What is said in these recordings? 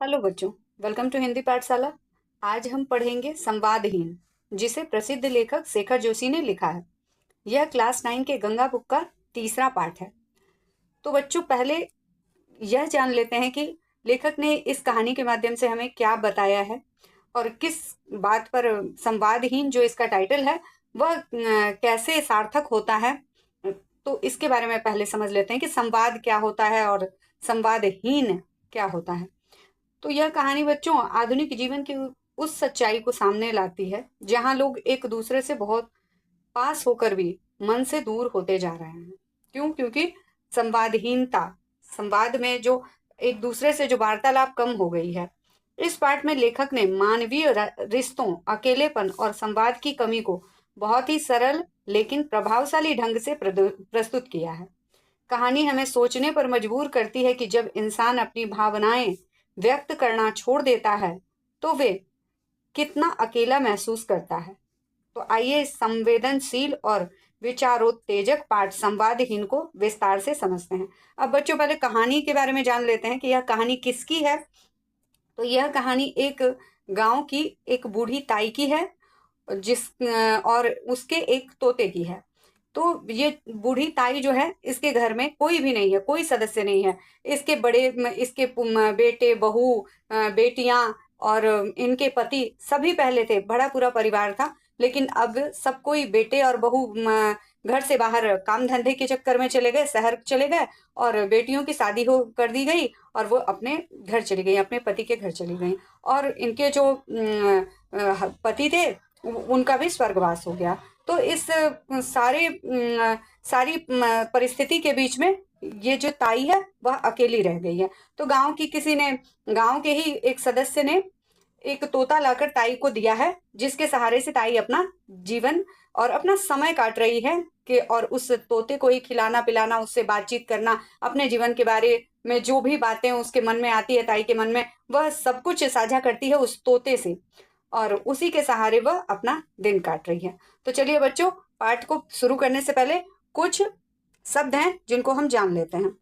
Hello बच्चों, welcome to Hindi पाठशाला। आज हम पढ़ेंगे संवादहीन, जिसे प्रसिद्ध लेखक शेखर जोशी ने लिखा है। यह क्लास 9 के गंगा बुक का तीसरा पाठ है। तो बच्चों, पहले यह जान लेते हैं कि लेखक ने इस कहानी के माध्यम से हमें क्या बताया है और किस बात पर संवादहीन, जो इसका टाइटल है, वह कैसे सार्थक होता है। तो इसके बारे में पहले समझ लेते हैं कि संवाद क्या होता है और संवादहीन क्या होता है। तो यह कहानी बच्चों आधुनिक जीवन की उस सच्चाई को सामने लाती है जहां लोग एक दूसरे से बहुत पास होकर भी मन से दूर होते जा रहे हैं। क्यों? क्योंकि संवादहीनता, संवाद में जो एक दूसरे से जो वार्तालाप कम हो गई है। इस पाठ में लेखक ने मानवीय रिश्तों, अकेलेपन और संवाद की कमी को बहुत ही सरल लेकिन प्रभावशाली ढंग से प्रस्तुत किया है। कहानी हमें सोचने पर मजबूर करती है कि जब इंसान अपनी भावनाएं व्यक्त करना छोड़ देता है तो वे कितना अकेला महसूस करता है। तो आइए इस संवेदनशील और विचारोत्तेजक पाठ संवादहीन को विस्तार से समझते हैं। अब बच्चों, पहले कहानी के बारे में जान लेते हैं कि यह कहानी किसकी है। तो यह कहानी एक गांव की एक बूढ़ी ताई की है, और उसके एक तोते की है। तो ये बूढ़ी ताई जो है, इसके घर में कोई भी नहीं है, कोई सदस्य नहीं है। इसके इसके बेटे, बहू, बेटियां और इनके पति सभी पहले थे, बड़ा पूरा परिवार था। लेकिन अब सब कोई बेटे और बहू घर से बाहर काम धंधे के चक्कर में चले गए, शहर चले गए, और बेटियों की शादी हो कर दी गई और वो अपने घर चली गई, अपने पति के घर चली गई। और इनके जो पति थे, उनका भी स्वर्गवास हो गया। तो इस सारी परिस्थिति के बीच में ये जो ताई है वह अकेली रह गई है। तो गांव के ही एक सदस्य ने एक तोता लाकर ताई को दिया है, जिसके सहारे से ताई अपना जीवन और अपना समय काट रही है। कि और उस तोते को ही खिलाना पिलाना, उससे बातचीत करना, अपने जीवन के बारे में जो भी बातें उसके मन में आती है, ताई के मन में, वह सब कुछ साझा करती है उस तोते से, और उसी के सहारे वह अपना दिन काट रही है। तो चलिए बच्चों, पाठ को शुरू करने से पहले कुछ शब्द हैं जिनको हम जान लेते हैं।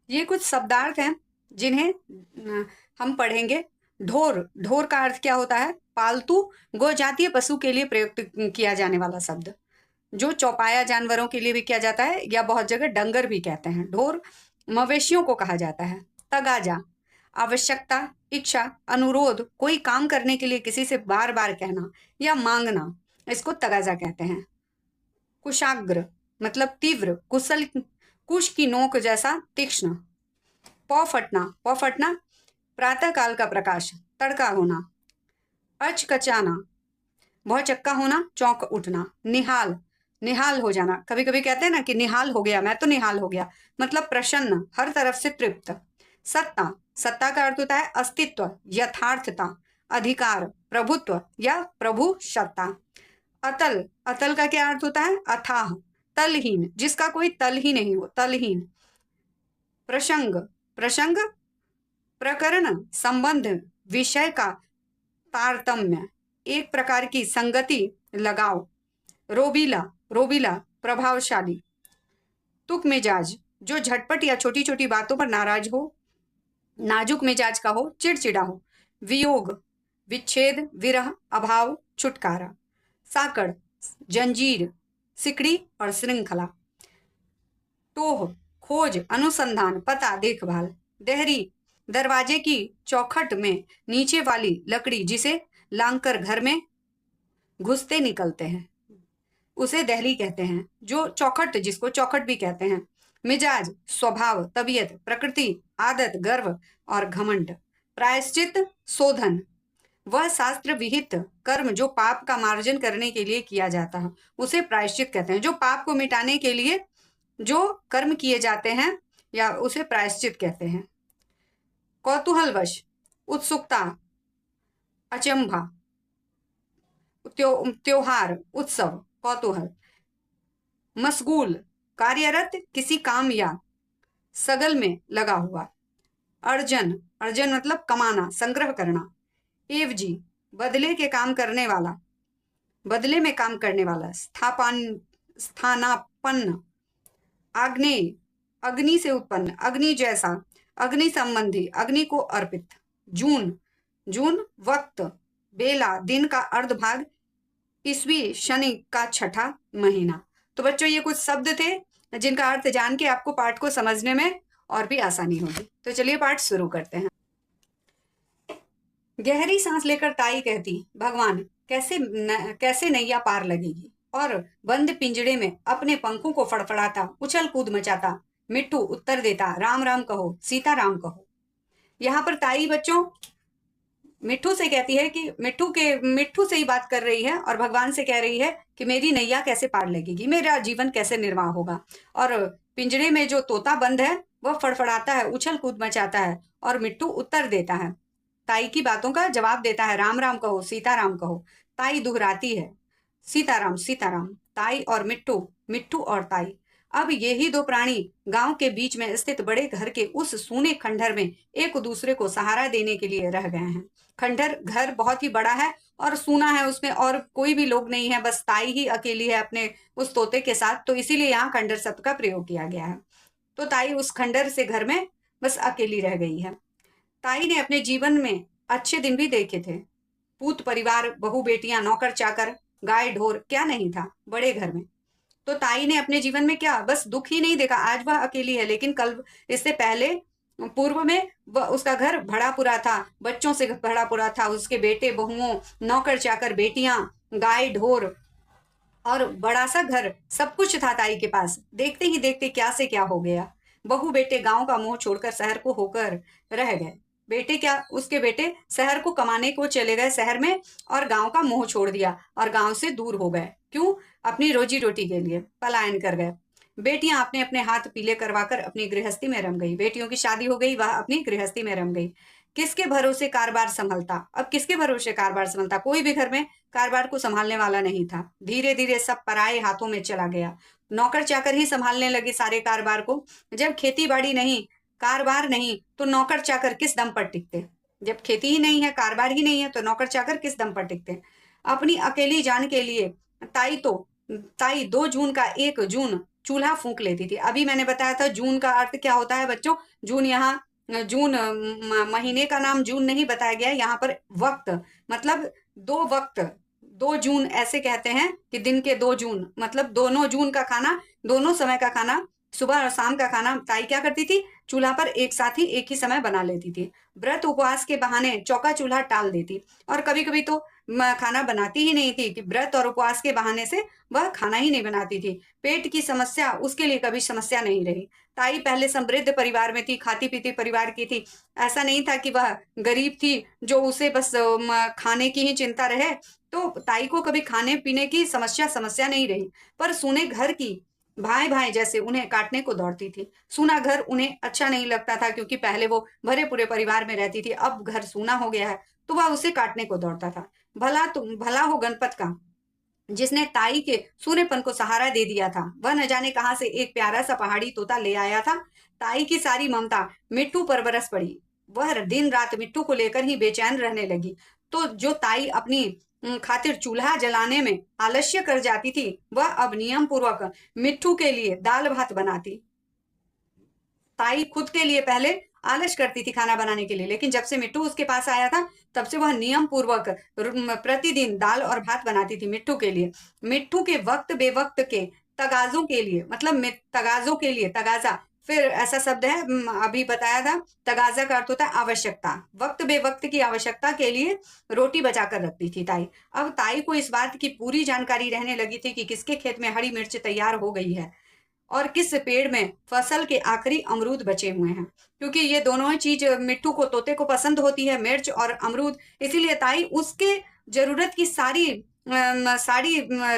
ये कुछ शब्दार्थ हैं जिन्हें हम पढ़ेंगे। ढोर, ढोर का अर्थ क्या होता है? पालतू गो जातीय पशु के लिए प्रयुक्त किया जाने वाला शब्द, जो चौपाया जानवरों के लिए भी किया जाता है, या बहुत जगह डंगर भी कहते हैं। ढोर मवेशियों को कहा जाता है। तगाजा, आवश्यकता, इच्छा, अनुरोध, कोई काम करने के लिए किसी से बार बार कहना या मांगना, इसको तगाजा कहते हैं। कुशाग्र मतलब तीव्र, कुशल, कुश की नोक जैसा तीक्ष्ण। पौ फटना, पौ फटना प्रातः काल का प्रकाश, तड़का होना। अचकचाना, भौचक्का होना, चौंक उठना। निहाल, निहाल हो जाना, कभी कभी कहते हैं ना कि निहाल हो गया, मैं तो निहाल हो गया, मतलब प्रसन्न, हर तरफ से तृप्त। सत्ता, सत्ता का अर्थ होता है अस्तित्व, यथार्थता, अधिकार, प्रभुत्व या प्रभु सत्ता। अतल, अतल का क्या अर्थ होता है? अथाह, तलहीन, जिसका कोई तल ही नहीं हो, तलहीन। प्रसंग, प्रसंग प्रकरण, संबंध, विषय का तारतम्य, एक प्रकार की संगति, लगाव। रोबीला, रोबीला प्रभावशाली। तुक मिजाज, जो झटपट या छोटी छोटी बातों पर नाराज हो, नाजुक मिजाज का हो, चिड़चिड़ा हो। वियोग, विच्छेद, विरह, अभाव, छुटकारा। साकड़, जंजीर, सिकड़ी और श्रृंखला। टोह, खोज, अनुसंधान, पता, देखभाल। देहरी, दरवाजे की चौखट में नीचे वाली लकड़ी जिसे लांघकर घर में घुसते निकलते हैं, उसे दहली कहते हैं। जो चौखट, जिसको चौखट भी कहते हैं। मिजाज, स्वभाव, तबीयत, प्रकृति, आदत, गर्व और घमंड। प्रायश्चित, शोधन, वह शास्त्र विहित कर्म जो पाप का मार्जन करने के लिए किया जाता है, उसे प्रायश्चित कहते हैं। जो पाप को मिटाने के लिए जो कर्म किए जाते हैं, या उसे प्रायश्चित कहते हैं। कौतूहलवश, उत्सुकता, अचंभा, त्योहार, उत्सव, कौतूहल। मशगूल, कार्यरत, किसी काम या सगल में लगा हुआ। अर्जन, अर्जन मतलब कमाना, संग्रह करना। एवजी, बदले के काम करने वाला, बदले में काम करने वाला। स्थानापन्न। आग्नेय, अग्नि से उत्पन्न, अग्नि जैसा, अग्नि संबंधी, अग्नि को अर्पित। जून, जून वक्त, बेला दिन का अर्ध भाग, ईसवी शनि का छठा महीना। तो बच्चों ये कुछ शब्द थे जिनका अर्थ जान के आपको पाठ को समझने में और भी आसानी होगी। तो चलिए पाठ शुरू करते हैं। गहरी सांस लेकर ताई कहती, भगवान कैसे नैया पार लगेगी। और बंद पिंजड़े में अपने पंखों को फड़फड़ाता उछल कूद मचाता मिट्टू उत्तर देता, राम राम कहो, सीता राम कहो। यहाँ पर ताई बच्चों मिट्ठू से कहती है कि मिट्ठू से ही बात कर रही है और भगवान से कह रही है कि मेरी नैया कैसे पार लगेगी, मेरा जीवन कैसे निर्वाह होगा। और पिंजरे में जो तोता बंद है वह फड़फड़ाता है, उछल कूद मचाता है और मिट्टू उत्तर देता है, ताई की बातों का जवाब देता है, राम राम कहो, सीता राम कहो। ताई दोहराती है, सीताराम सीताराम। ताई और मिट्टू, मिट्टू और ताई। अब यही दो प्राणी गांव के बीच में स्थित बड़े घर के उस सूने खंडहर में एक दूसरे को सहारा देने के लिए रह गए हैं। खंडहर घर बहुत ही बड़ा है और सूना है, उसमें और कोई भी लोग नहीं है, बस ताई ही अकेली है अपने उस तोते के साथ। तो इसीलिए यहाँ खंडहर शब्द का प्रयोग किया गया है। तो ताई उस खंडहर से घर में बस अकेली रह गई है। ताई ने अपने जीवन में अच्छे दिन भी देखे थे, पूत परिवार, बहू बेटियां, नौकर चाकर, गाय ढोर, क्या नहीं था बड़े घर में। तो ताई ने अपने जीवन में क्या बस दुख ही नहीं देखा। आज वह अकेली है, लेकिन कल, इससे पहले पूर्व में वह उसका घर भरा पूरा था, बच्चों से भरा पूरा था, उसके बेटे बहुओं, नौकर चाकर, बेटियां, गाय ढोर और बड़ा सा घर, सब कुछ था ताई के पास। देखते ही देखते क्या से क्या हो गया। बहू बेटे गांव का मोह छोड़कर शहर को होकर रह गए। बेटे क्या, उसके बेटे शहर को कमाने को चले गए शहर में और गांव का मोह छोड़ दिया और गांव से दूर हो गए। क्यों? अपनी रोजी रोटी के लिए पलायन कर गए। बेटियां अपने अपने हाथ पीले करवाकर अपनी गृहस्थी में रम गई। बेटियों की शादी हो गई, वह अपनी गृहस्थी में रम गई। किसके भरोसे कारोबार संभलता? अब किसके भरोसे कारोबार संभलता? कोई भी घर में कारोबार को संभालने वाला नहीं था। धीरे धीरे सब पराये हाथों में चला गया। नौकर चाकर ही संभालने लगे सारे कारोबार को। जब खेती बाड़ी नहीं, कारोबार नहीं, तो नौकर चाकर किस दम पर टिकते? जब खेती ही नहीं है, कारोबार ही नहीं है, तो नौकर चाकर किस दम पर टिकते? अपनी अकेली जान के लिए ताई 2 जून का 1 जून चूल्हा फूंक लेती थी। अभी मैंने बताया था जून का अर्थ क्या होता है बच्चों। जून यहाँ जून महीने का नाम जून नहीं बताया गया, यहाँ पर वक्त मतलब 2 वक्त, 2 जून ऐसे कहते हैं कि दिन के 2 जून मतलब दोनों जून का खाना, दोनों समय का खाना, सुबह और शाम का खाना ताई क्या करती थी? चूल्हा पर एक साथ ही एक ही समय बना लेती थी। व्रत उपवास के बहाने चौका चूल्हा टाल देती और कभी कभी तो खाना बनाती ही नहीं थी कि व्रत और उपवास के बहाने से वह खाना ही नहीं बनाती थी। पेट की समस्या उसके लिए कभी समस्या नहीं रही। ताई पहले समृद्ध परिवार में थी, खाती पीती परिवार की थी। ऐसा नहीं था कि वह गरीब थी जो उसे बस खाने की ही चिंता रहे। तो ताई को कभी खाने पीने की समस्या नहीं रही। पर सूने घर की भाई भाई जैसे उन्हें काटने को दौड़ती थी। सूना घर उन्हें अच्छा नहीं लगता था, क्योंकि पहले वो भरे पूरे परिवार में रहती थी, अब घर सूना हो गया है तो वह उसे काटने को दौड़ता था। भला हो गणपत का, जिसने ताई के सूनेपन को सहारा दे दिया था। वह न जाने कहां से एक प्यारा सा पहाड़ी तोता ले आया था। ताई की सारी ममता मिट्टू पर बरस पड़ी। वह दिन रात मिट्टू को लेकर ही बेचैन रहने लगी। तो जो ताई अपनी खातिर चूल्हा जलाने में आलस्य कर जाती थी, वह अब नियम पूर्वक मिट्टू के लिए दाल भात बनाती। ताई खुद के लिए पहले आलस करती थी खाना बनाने के लिए, लेकिन जब से मिट्टू उसके पास आया था तब से वह नियम पूर्वक प्रतिदिन दाल और भात बनाती थी मिट्टू के लिए। मिट्टू के वक्त बेवक्त के तगाजों के लिए, मतलब तगाजों के लिए, तगाजा फिर ऐसा शब्द है, अभी बताया था। तगाजा का अर्थ होता है आवश्यकता। वक्त बेवक्त की आवश्यकता के लिए रोटी बचा कर रखती थी ताई। अब ताई को इस बात की पूरी जानकारी रहने लगी थी कि किसके खेत में हरी मिर्च तैयार हो गई है और किस पेड़ में फसल के आखिरी अमरूद बचे हुए हैं, क्योंकि ये दोनों ही चीज मिट्टू को, तोते को पसंद होती है, मिर्च और अमरूद। इसीलिए ताई उसके जरूरत की सारी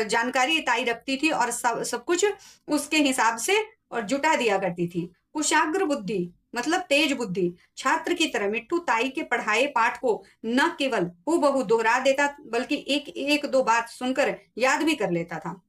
जानकारी ताई रखती थी और सब कुछ उसके हिसाब से और जुटा दिया करती थी। कुशाग्र बुद्धि मतलब तेज बुद्धि छात्र की तरह मिट्टू ताई के पढ़ाए पाठ को न केवल हूबहू दोहरा देता, बल्कि एक एक दो बात सुनकर याद भी कर लेता था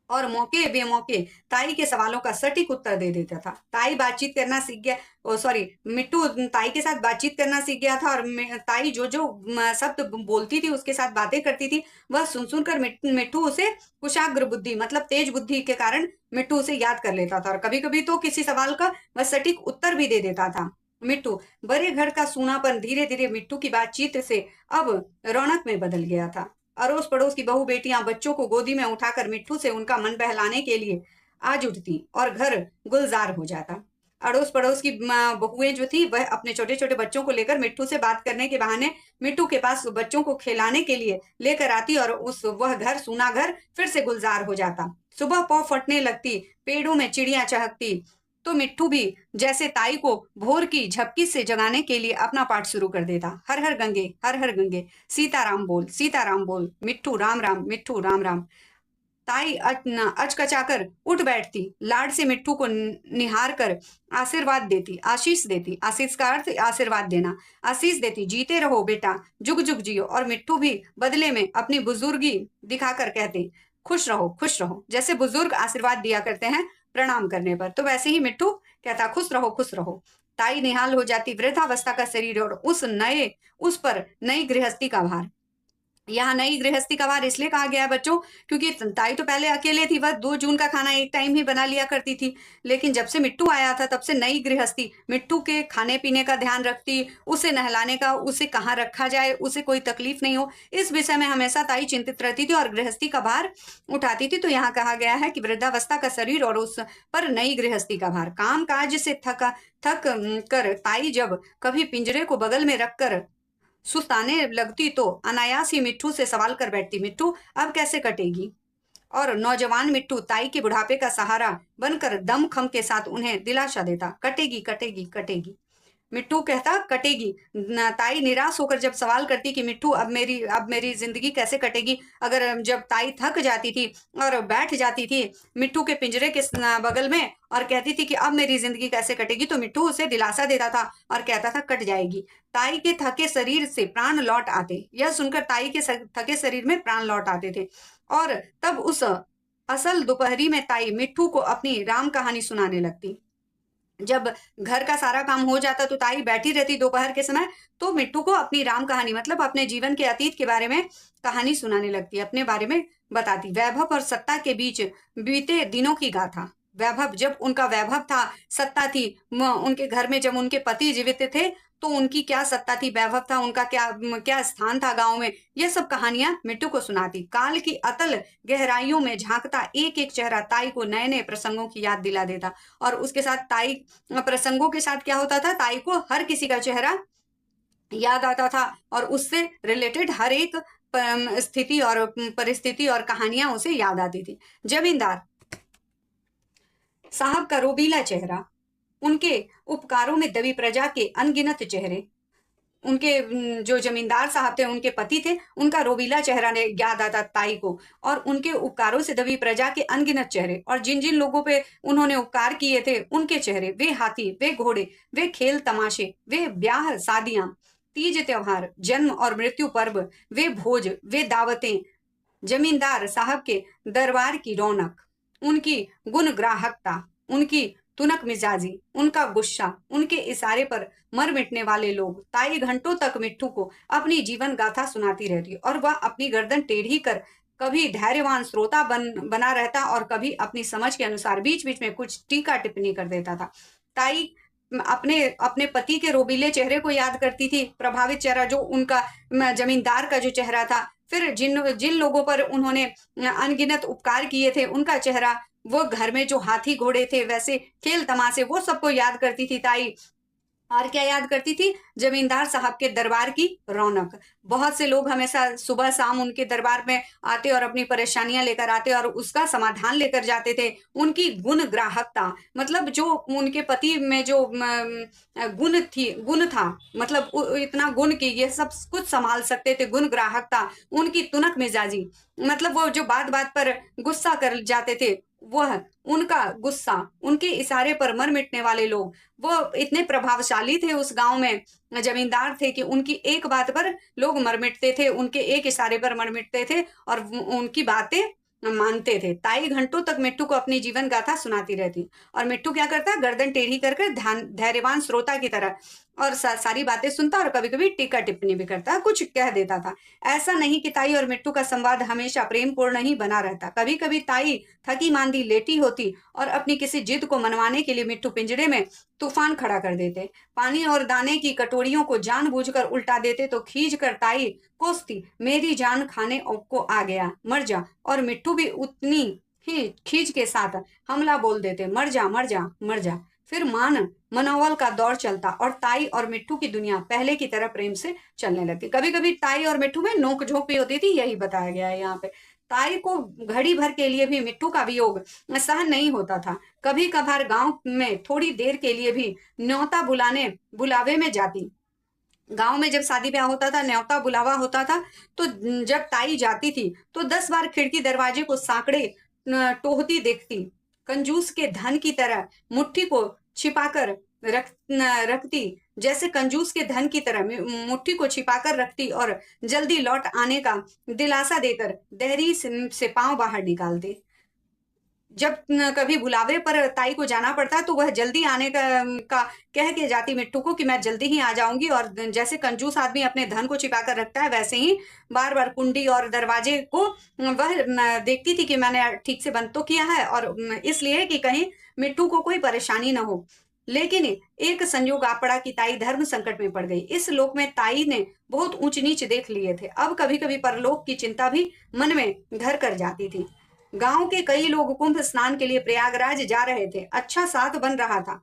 और मौके बेमौके ताई के सवालों का सटीक उत्तर दे देता था। ताई बातचीत करना सीख गया, सॉरी मिट्टू ताई के साथ बातचीत करना सीख गया था और ताई जो जो शब्द बोलती थी, उसके साथ बातें करती थी, वह सुन सुनकर मिट्टू उसे कुशाग्र बुद्धि मतलब तेज बुद्धि के कारण मिट्टू उसे याद कर लेता था और कभी कभी तो किसी सवाल का वह सटीक उत्तर भी दे देता था। मिट्टू। बड़े घर का सूनापन धीरे धीरे मिट्टू की बातचीत से अब रौनक में बदल गया था। अड़ोस पड़ोस की बहू बेटियां बच्चों को गोदी में उठाकर मिट्टू से उनका मन बहलाने के लिए आज उठती और घर गुलजार हो जाता। अड़ोस पड़ोस की बहुएं जो थी वह अपने छोटे छोटे बच्चों को लेकर मिट्टू से बात करने के बहाने मिट्टू के पास बच्चों को खिलाने के लिए लेकर आती और वह घर सूना घर फिर से गुलजार हो जाता। सुबह पौ फटने लगती, पेड़ों में चिड़ियां चहकती, तो मिट्टू भी जैसे ताई को भोर की झपकी से जगाने के लिए अपना पाठ शुरू कर देता। हर हर गंगे, सीताराम बोल, मिट्टू राम राम, मिट्टू राम राम। ताई अचकचाकर उठ बैठती, लाड से मिट्टू को निहार कर आशीर्वाद देती, आशीष देती। आशीष का अर्थ आशीर्वाद देना। आशीष देती, जीते रहो बेटा, जुग जुग जियो। और मिट्टू भी बदले में अपनी बुजुर्गी दिखाकर कहते, खुश रहो। जैसे बुजुर्ग आशीर्वाद दिया करते हैं प्रणाम करने पर, तो वैसे ही मिट्टू कहता खुश रहो, खुश रहो। ताई निहाल हो जाती, वृद्धावस्था का शरीर और उस पर नई गृहस्थी का भार। यहाँ नई गृहस्थी का भार इसलिए कहा गया है बच्चों, क्योंकि ताई तो पहले अकेले थी, वह 2 जून का खाना एक टाइम ही बना लिया करती थी। लेकिन जब से मिट्टू आया था तब से नई गृहस्थी, मिट्टू के खाने पीने का ध्यान रखती, उसे नहलाने का, उसे कहाँ रखा जाए, उसे कोई तकलीफ नहीं हो, इस विषय में हमेशा ताई चिंतित रहती थी और गृहस्थी का भार उठाती थी। तो यहाँ कहा गया है कि वृद्धावस्था का शरीर और उस पर नई गृहस्थी का भार। काम काज से थक कर ताई जब कभी पिंजरे को बगल में रखकर सुस्ताने लगती तो अनायास ही मिट्टू से सवाल कर बैठती, मिट्टू अब कैसे कटेगी? और नौजवान मिट्टू ताई के बुढ़ापे का सहारा बनकर दमखम के साथ उन्हें दिलासा देता, कटेगी कटेगी कटेगी। मिट्टू कहता कटेगी। ताई निराश होकर जब सवाल करती कि मिट्टू अब मेरी जिंदगी कैसे कटेगी, अगर जब ताई थक जाती थी और बैठ जाती थी मिट्टू के पिंजरे के बगल में और कहती थी कि अब मेरी जिंदगी कैसे कटेगी, तो मिट्टू उसे दिलासा देता था और कहता था कट जाएगी। ताई के थके शरीर से प्राण लौट आते। यह सुनकर ताई के थके शरीर में प्राण लौट आते थे। और तब उस असल दोपहरी में ताई मिट्टू को अपनी राम कहानी सुनाने लगती। जब घर का सारा काम हो जाता तो ताई बैठी रहती दोपहर के समय, तो मिट्टू को अपनी राम कहानी मतलब अपने जीवन के अतीत के बारे में कहानी सुनाने लगती, अपने बारे में बताती। वैभव और सत्ता के बीच बीते दिनों की गाथा। वैभव, जब उनका वैभव था, सत्ता थी उनके घर में, जब उनके पति जीवित थे तो उनकी क्या सत्ता थी, वैभव था उनका, क्या स्थान था गांव में, ये सब कहानियां मिट्टू को सुनाती। काल की अतल गहराइयों में झांकता एक एक चेहरा ताई को नए नए प्रसंगों की याद दिला देता। और उसके साथ ताई प्रसंगों के साथ क्या होता था, ताई को हर किसी का चेहरा याद आता था और उससे रिलेटेड हर एक स्थिति और परिस्थिति और कहानियां उसे याद आती थी। जमींदार साहब का रोबीला चेहरा, उनके उपकारों में दबी प्रजा के अनगिनत चेहरे, उनके जो जमींदार साहब थे, उनके पति थे, उनका रोबीला चेहरा ने याद आता ताई को, और उनके उपकारों से दबी प्रजा के अनगिनत चेहरे, और जिन जिन लोगों पे उन्होंने उपकार किए थे उनके चेहरे, वे हाथी, वे घोड़े, वे खेल तमाशे, वे ब्याह शादियां, तीज त्योहार, जन्म और मृत्यु पर्व, वे भोज, वे दावतें, जमींदार साहब के दरबार की रौनक, उनकी गुण ग्राहकता, उनकी तुनक मिजाजी, उनका गुस्सा, उनके इशारे पर मर मिटने वाले लोग। ताई घंटों तक मिट्टू को अपनी जीवन गाथा सुनाती रहती और वह अपनी गर्दन टेढ़ी कर कभी धैर्यवान श्रोता बना रहता और कभी अपनी समझ के अनुसार बीच बीच में कुछ टीका टिप्पणी कर देता था। ताई अपने अपने पति के रोबीले चेहरे को याद करती थी, प्रभावित चेहरा जो उनका जमींदार का जो चेहरा था, फिर जिन जिन लोगों पर उन्होंने अनगिनत उपकार किए थे उनका चेहरा, वो घर में जो हाथी घोड़े थे, वैसे खेल तमाशे, वो सबको याद करती थी ताई। और क्या याद करती थी, जमींदार साहब के दरबार की रौनक। बहुत से लोग हमेशा सुबह शाम उनके दरबार में आते और अपनी परेशानियां लेकर आते और उसका समाधान लेकर जाते थे। उनकी गुण ग्राहकता, मतलब जो उनके पति में जो गुण था, मतलब इतना गुण की ये सब कुछ संभाल सकते थे, गुण ग्राहकता। उनकी तुनक मिजाजी, मतलब वो जो बात बात पर गुस्सा कर जाते थे, वह उनका गुस्सा, उनके इशारे पर मर मिटने वाले लोग, वो इतने प्रभावशाली थे उस गांव में, जमींदार थे कि उनकी एक बात पर लोग मर मिटते थे, उनके एक इशारे पर मर मिटते थे और उनकी बातें मानते थे। ताई घंटों तक मिट्टू को अपनी जीवन गाथा सुनाती रहती और मिट्टू क्या करता, गर्दन टेढ़ी कर धैर्यवान श्रोता की तरह और सारी बातें सुनता और कभी कभी टीका टिप्पणी भी करता, कुछ कह देता था। ऐसा नहीं कि ताई और मिट्टू का संवाद हमेशा प्रेम पूर्ण ही बना रहता। कभी कभी ताई थकी मांदी लेटी होती और अपनी किसी जिद को मनवाने के लिए मिट्टू पिंजरे में तूफान खड़ा कर देते। पानी और दाने की कटोरियों को जानबूझकर उल्टा देते तो खींच कर ताई कोसती, मेरी जान खाने को आ गया, मर जा। और मिट्टू भी उतनी ही खींच के साथ हमला बोल देते, मर जा मर जा मर जा। फिर मनोवल का दौर चलता और ताई और मिट्टू की दुनिया पहले की तरह प्रेम से चलने लगती। कभी कभी ताई और मिट्टू में नोक-झोंक भी होती थी, यही बताया गया है यहाँ पे। ताई को घड़ी भर के लिए भी मिट्टू का वियोग सहन नहीं होता था। कभी कभार गांव में थोड़ी देर के लिए भी न्योता बुलावे में जाती। गांव में जब शादी ब्याह होता था, न्योता बुलावा होता था, तो जब ताई जाती थी तो 10 बार खिड़की दरवाजे को सांकड़े टोहती देखती। कंजूस के धन की तरह मुट्ठी को छिपाकर रखती, जैसे कंजूस के धन की तरह मुट्ठी को छिपाकर रखती और जल्दी लौट आने का दिलासा देकर देहरी से पांव बाहर निकालती। जब कभी बुलावे पर ताई को जाना पड़ता तो वह जल्दी आने का कह के जाती मिट्टू को कि मैं जल्दी ही आ जाऊंगी। और जैसे कंजूस आदमी अपने धन को छिपा कर रखता है, वैसे ही बार बार कुंडी और दरवाजे को वह देखती थी कि मैंने ठीक से बंद तो किया है, और इसलिए कि कहीं मिट्टू को कोई परेशानी ना हो। लेकिन एक संयोग आ पड़ा कि ताई धर्म संकट में पड़ गई। इस लोक में ताई ने बहुत ऊंच नीच देख लिए थे, अब कभी कभी परलोक की चिंता भी मन में घर कर जाती थी। गांव के कई लोग कुंभ स्नान के लिए प्रयागराज जा रहे थे। अच्छा साथ बन रहा था।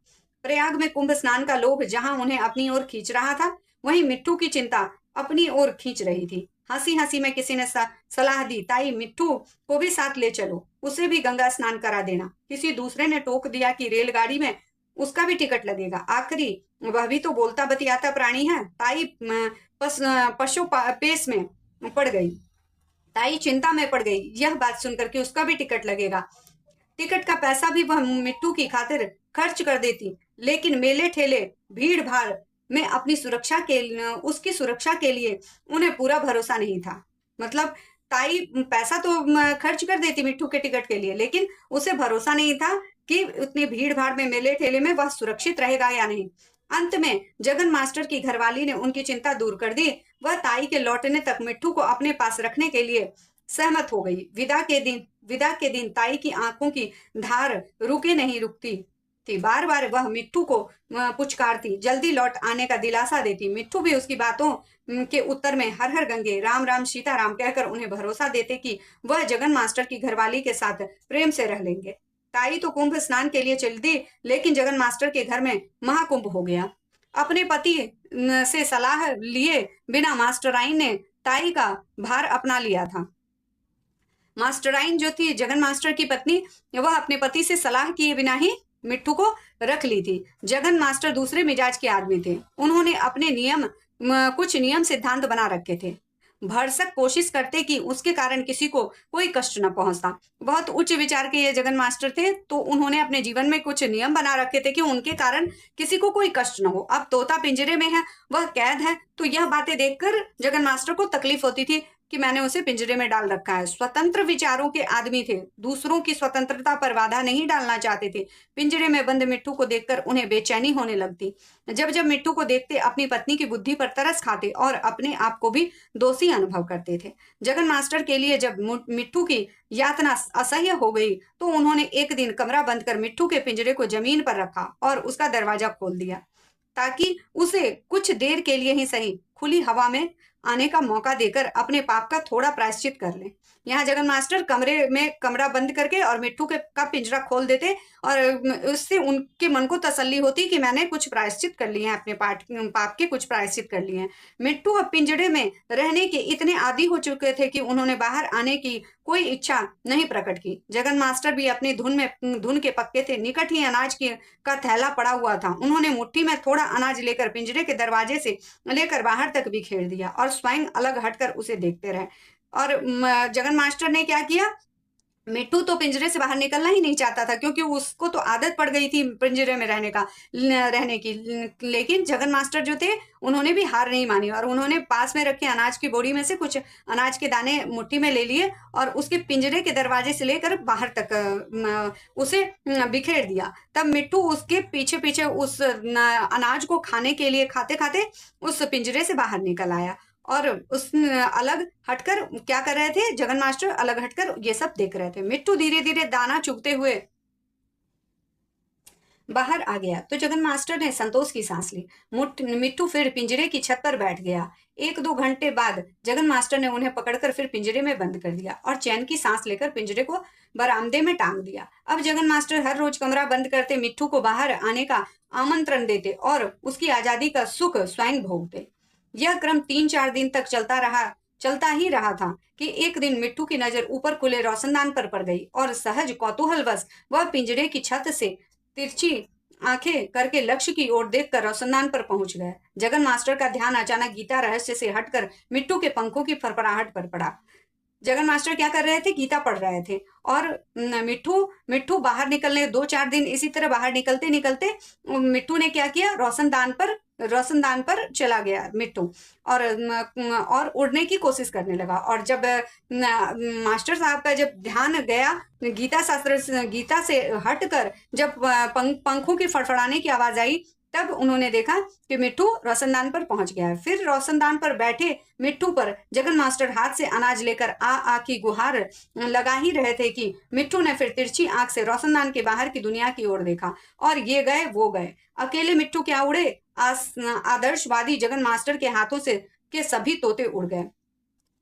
प्रयाग में कुंभ स्नान का लोभ जहां उन्हें अपनी ओर खींच रहा था, वहीं मिट्टू की चिंता अपनी ओर खींच रही थी। हंसी हंसी में किसी ने सलाह दी, ताई मिट्टू को भी साथ ले चलो, उसे भी गंगा स्नान करा देना। किसी दूसरे ने टोक दिया कि रेलगाड़ी में उसका भी टिकट लगेगा, आखिरी वह भी तो बोलता बतियाता प्राणी है। ताई पशु पेश में पड़ गई। ताई चिंता में पड़ गई यह बात सुनकर कि उसका भी टिकट लगेगा। टिकट का पैसा भी वह मिट्टू की खातिर खर्च कर देती, लेकिन मेले ठेले भीड़ भाड़ में उसकी सुरक्षा के लिए उन्हें पूरा भरोसा नहीं था। मतलब ताई पैसा तो खर्च कर देती मिट्टू के टिकट के लिए, लेकिन उसे भरोसा नहीं था कि उतनी भीड़ भाड़ में मेले ठेले में वह सुरक्षित रहेगा या नहीं। अंत में जगन मास्टर की घरवाली ने उनकी चिंता दूर कर दी। वह ताई के लौटने तक मिट्टू को अपने पास रखने के लिए सहमत हो गई। विदा के दिन ताई की आंखों की धार रुकती थी। बार बार वह मिट्टू को पुचकारती, जल्दी लौट आने का दिलासा देती। मिट्टू भी उसकी बातों के उत्तर में हर हर गंगे राम राम सीताराम कहकर उन्हें भरोसा देते कि वह जगन मास्टर की घरवाली के साथ प्रेम से रह लेंगे। ताई तो कुंभ स्नान के लिए चल दी, लेकिन जगन मास्टर के घर में महाकुंभ हो गया। अपने पति से सलाह लिए बिना मास्टराइन ने ताई का भार अपना लिया था। मास्टराइन जो थी जगन मास्टर की पत्नी, वह अपने पति से सलाह किए बिना ही मिट्टू को रख ली थी। जगन मास्टर दूसरे मिजाज के आदमी थे। उन्होंने अपने कुछ नियम सिद्धांत बना रखे थे। भरसक कोशिश करते कि उसके कारण किसी को कोई कष्ट न पहुंचता। बहुत उच्च विचार के ये जगन मास्टर थे, तो उन्होंने अपने जीवन में कुछ नियम बना रखे थे कि उनके कारण किसी को कोई कष्ट न हो। अब तोता पिंजरे में है, वह कैद है, तो यह बातें देखकर जगन मास्टर को तकलीफ होती थी कि मैंने उसे पिंजरे में डाल रखा है। स्वतंत्र विचारों के आदमी थे, दूसरों की स्वतंत्रता पर बाधा नहीं डालना चाहते थे। पिंजरे में बंद मिट्टू को देखकर उन्हें बेचैनी होने लगती। जब जब मिट्टू को देखते अपनी पत्नी की बुद्धि पर तरस खाते और अपने आप को भी दोषी अनुभव करते थे। जगन मास्टर के लिए जब मिट्टू की यातना असह्य हो गई तो उन्होंने एक दिन कमरा बंद कर मिट्टू के पिंजरे को जमीन पर रखा और उसका दरवाजा खोल दिया, ताकि उसे कुछ देर के लिए ही सही खुली हवा में आने का मौका देकर अपने पाप का थोड़ा प्रायश्चित कर ले। यहाँ जगन मास्टर कमरे में कमरा बंद करके और मिट्टू का पिंजरा खोल देते, और उससे उनके मन को तसल्ली होती कि मैंने कुछ प्रायश्चित कर लिए हैं, अपने पाप के कुछ प्रायश्चित कर लिए हैं। मिट्टू अब पिंजरे में रहने के इतने आदी हो चुके थे कि उन्होंने बाहर आने की कोई इच्छा नहीं प्रकट की। जगन मास्टर भी अपनी धुन के पक्के थे। निकट ही अनाज का थैला पड़ा हुआ था। उन्होंने मुट्ठी में थोड़ा अनाज लेकर पिंजरे के दरवाजे से लेकर बाहर तक बिखेर दिया और स्वयं अलग हटकर उसे देखते रहे। और जगन मास्टर ने क्या किया, मिट्टू तो पिंजरे से बाहर निकलना ही नहीं चाहता था, क्योंकि उसको तो आदत पड़ गई थी पिंजरे में रहने की। लेकिन जगन मास्टर जो थे, उन्होंने भी हार नहीं मानी, और उन्होंने पास में रखे अनाज की बोरी में से कुछ अनाज के दाने मुट्ठी में ले लिए और उसके पिंजरे के दरवाजे से लेकर बाहर तक उसे बिखेर दिया। तब मिट्टू उसके पीछे पीछे उस अनाज को खाने के लिए खाते खाते उस पिंजरे से बाहर निकल आया। और उस अलग हटकर क्या कर रहे थे, जगन मास्टर अलग हटकर ये सब देख रहे थे। मिट्टू धीरे धीरे दाना चुगते हुए बाहर आ गया तो जगन मास्टर ने संतोष की सांस ली। मिट्टू फिर पिंजरे की छत पर बैठ गया। 1-2 घंटे बाद जगन मास्टर ने उन्हें पकड़कर फिर पिंजरे में बंद कर दिया और चैन की सांस लेकर पिंजरे को बरामदे में टांग दिया। अब जगन मास्टर हर रोज कमरा बंद करते, मिट्टू को बाहर आने का आमंत्रण देते और उसकी आजादी का सुख स्वयं भोगते। यह क्रम 3-4 दिन तक चलता ही रहा था कि एक दिन मिट्टू की नजर ऊपर खुले रोशनदान पर पड़ गई और सहज कौतूहलवश वह पिंजरे की छत से तिरछी आंखें करके लक्ष्य की ओर देखकर रोशनदान पर पहुंच गया। जगन मास्टर का ध्यान अचानक गीता रहस्य से हटकर मिट्टू के पंखों की फरफराहट पर पड़ा। जगन मास्टर क्या कर रहे थे, गीता पढ़ रहे थे, और मिट्टू मिट्टू बाहर निकलने 2-4 दिन इसी तरह बाहर निकलते निकलते मिट्टू ने क्या किया, रोशनदान पर चला गया मिट्टू, और उड़ने की कोशिश करने लगा। और जब मास्टर साहब का जब ध्यान गया गीता से हटकर जब पंखों की फड़फड़ाने की आवाज आई, तब उन्होंने देखा कि मिट्टू रोशनदान पर पहुंच गया है। फिर रोशनदान पर बैठे मिट्टू पर जगन मास्टर हाथ से अनाज लेकर आ की गुहार लगा ही रहे थे कि मिट्टू ने फिर तिरछी आंख से रोशनदान के बाहर की दुनिया की ओर देखा, और ये गए वो गए। अकेले मिट्टू क्या उड़े, आदर्शवादी जगन मास्टर के हाथों से के सभी तोते उड़ गए।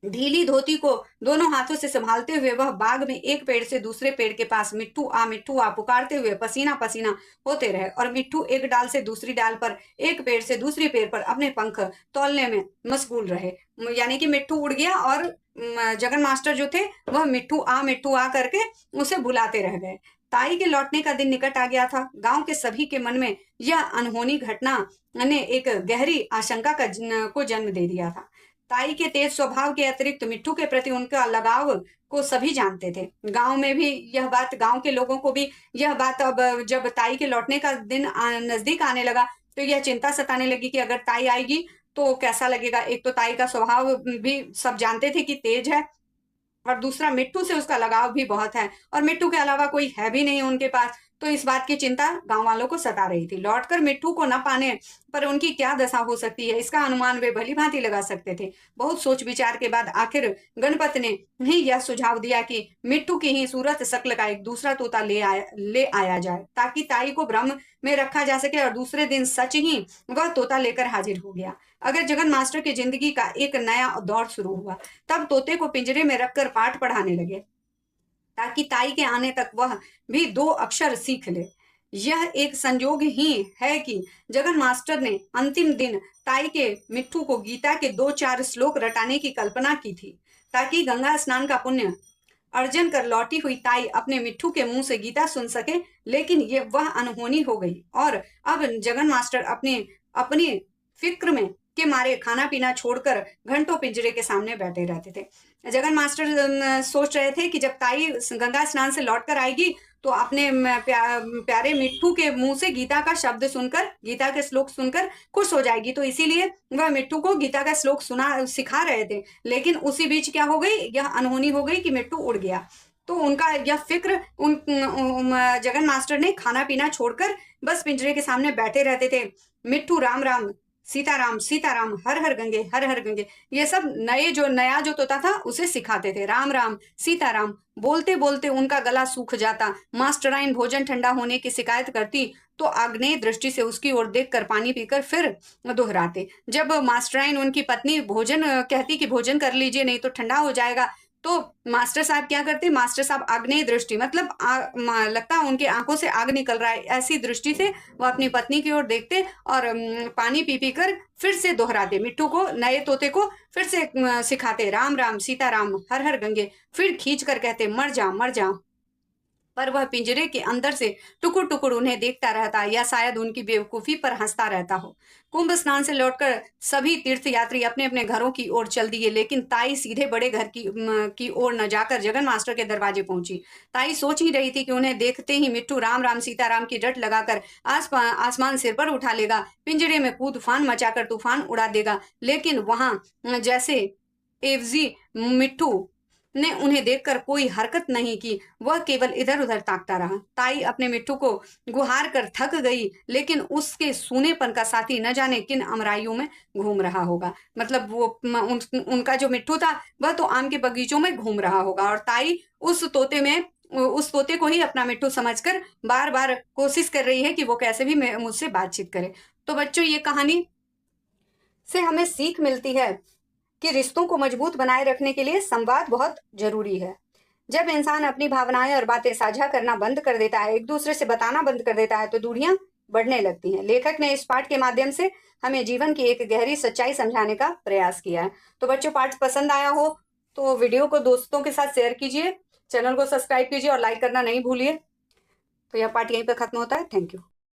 ढीली धोती को दोनों हाथों से संभालते हुए वह बाग में एक पेड़ से दूसरे पेड़ के पास मिट्टू आ पुकारते हुए पसीना पसीना होते रहे, और मिट्टू एक डाल से दूसरी डाल पर, एक पेड़ से दूसरी पेड़ पर अपने पंख तौलने में मशगूल रहे। यानी कि मिट्टू उड़ गया और जगन मास्टर जो थे वह मिट्टू आ करके उसे बुलाते रह गए। ताई के लौटने का दिन निकट आ गया था। गांव के सभी के मन में यह अनहोनी घटना ने एक गहरी आशंका को जन्म दे दिया था। ताई के तेज स्वभाव के अतिरिक्त मिट्टू के प्रति उनका लगाव को सभी जानते थे। गांव के लोगों को भी यह बात, अब जब ताई के लौटने का दिन नजदीक आने लगा तो यह चिंता सताने लगी कि अगर ताई आएगी तो कैसा लगेगा। एक तो ताई का स्वभाव भी सब जानते थे कि तेज है, और दूसरा मिट्टू से उसका लगाव भी बहुत है, और मिट्टू के अलावा कोई है भी नहीं उनके पास। तो इस बात की चिंता गांव वालों को सता रही थी। लौटकर मिट्टू को न पाने पर उनकी क्या दशा हो सकती है, इसका अनुमान वे भली भांति लगा सकते थे। बहुत सोच विचार के बाद आखिर गणपत ने ही यह सुझाव दिया कि मिट्टू की ही सूरत शक्ल का एक दूसरा तोता ले आया जाए, ताकि ताई को भ्रम में रखा जा सके, और दूसरे दिन सच ही वह तोता लेकर हाजिर हो गया। अगर जगन मास्टर की जिंदगी का एक नया दौर शुरू हुआ। तब तोते को पिंजरे में रखकर पाठ पढ़ाने लगे, ताकि ताई के आने तक वह भी 2 अक्षर सीख ले। यह एक संयोग ही है कि जगन मास्टर ने अंतिम दिन ताई के मिट्टू को गीता के 2-4 श्लोक रटाने की कल्पना की थी, ताकि गंगा स्नान का पुण्य अर्जन कर लौटी हुई ताई अपने मिट्टू के मुंह से गीता सुन सके। लेकिन वह अनहोनी हो गई, और अब जगन मास्टर अपनी फिक्र में के मारे खाना पीना छोड़कर घंटों पिंजरे के सामने बैठे रहते थे। जगन मास्टर सोच रहे थे कि जब ताई गंगा स्नान से लौट कर आएगी तो अपने प्यारे मिट्टू के मुंह से गीता के श्लोक सुनकर खुश हो जाएगी, तो इसीलिए वह मिट्टू को गीता का श्लोक सिखा रहे थे। लेकिन उसी बीच क्या हो गई, यह अनहोनी हो गई कि मिट्टू उड़ गया। तो उनका यह फिक्र जगन मास्टर ने खाना पीना छोड़कर बस पिंजरे के सामने बैठे रहते थे। मिट्टू राम राम सीताराम सीताराम, हर हर गंगे, ये सब नया जो तोता था उसे सिखाते थे। राम राम सीताराम बोलते बोलते उनका गला सूख जाता। मास्टराइन भोजन ठंडा होने की शिकायत करती तो आग्नेय दृष्टि से उसकी ओर देखकर पानी पीकर फिर दोहराते। जब मास्टराइन उनकी पत्नी कहती कि भोजन कर लीजिए नहीं तो ठंडा हो जाएगा, तो मास्टर साहब क्या करते, मास्टर साहब आग्नेय दृष्टि मतलब लगता उनके आंखों से आग निकल रहा है, ऐसी दृष्टि से वो अपनी पत्नी की ओर देखते और पानी पी कर फिर से दोहराते। मिट्टू को, नए तोते को फिर से सिखाते राम राम सीताराम, हर हर गंगे, फिर खींच कर कहते मर जा पर वह पिंजरे के अंदर से टुकुर टुकुर उन्हें देखता रहता, या शायद उनकी बेवकूफी पर हंसता रहता हो। कुंभ स्नान से लौटकर सभी तीर्थयात्री अपने अपने घरों की ओर चल दिए, लेकिन ताई सीधे बड़े घर की ओर न जाकर जगन मास्टर के दरवाजे पहुंची। ताई सोच ही रही थी कि उन्हें देखते ही मिट्टू राम राम सीताराम की रट लगाकर आसमान सिर पर उठा लेगा, पिंजरे में तूफान मचाकर तूफान उड़ा देगा। लेकिन वहां जैसे एवजी मिट्टू ने उन्हें देखकर कोई हरकत नहीं की, वह केवल इधर उधर ताकता रहा। ताई अपने मिट्टू को गुहार कर थक गई, लेकिन उसके सूनेपन का साथी न जाने किन अमराइयों में घूम रहा होगा। मतलब उनका जो मिट्टू था वह तो आम के बगीचों में घूम रहा होगा, और ताई उस तोते को ही अपना मिट्टू समझकर बार बार कोशिश कर रही है कि वो कैसे भी मुझसे बातचीत करे। तो बच्चों, ये कहानी से हमें सीख मिलती है कि रिश्तों को मजबूत बनाए रखने के लिए संवाद बहुत जरूरी है। जब इंसान अपनी भावनाएं और बातें साझा करना बंद कर देता है, एक दूसरे से बताना बंद कर देता है, तो दूरियां बढ़ने लगती हैं। लेखक ने इस पाठ के माध्यम से हमें जीवन की एक गहरी सच्चाई समझाने का प्रयास किया है। तो बच्चों, पाठ पसंद आया हो तो वीडियो को दोस्तों के साथ शेयर कीजिए, चैनल को सब्सक्राइब कीजिए और लाइक करना नहीं भूलिए। तो यह पाठ यहीं पर खत्म होता है। Thank you.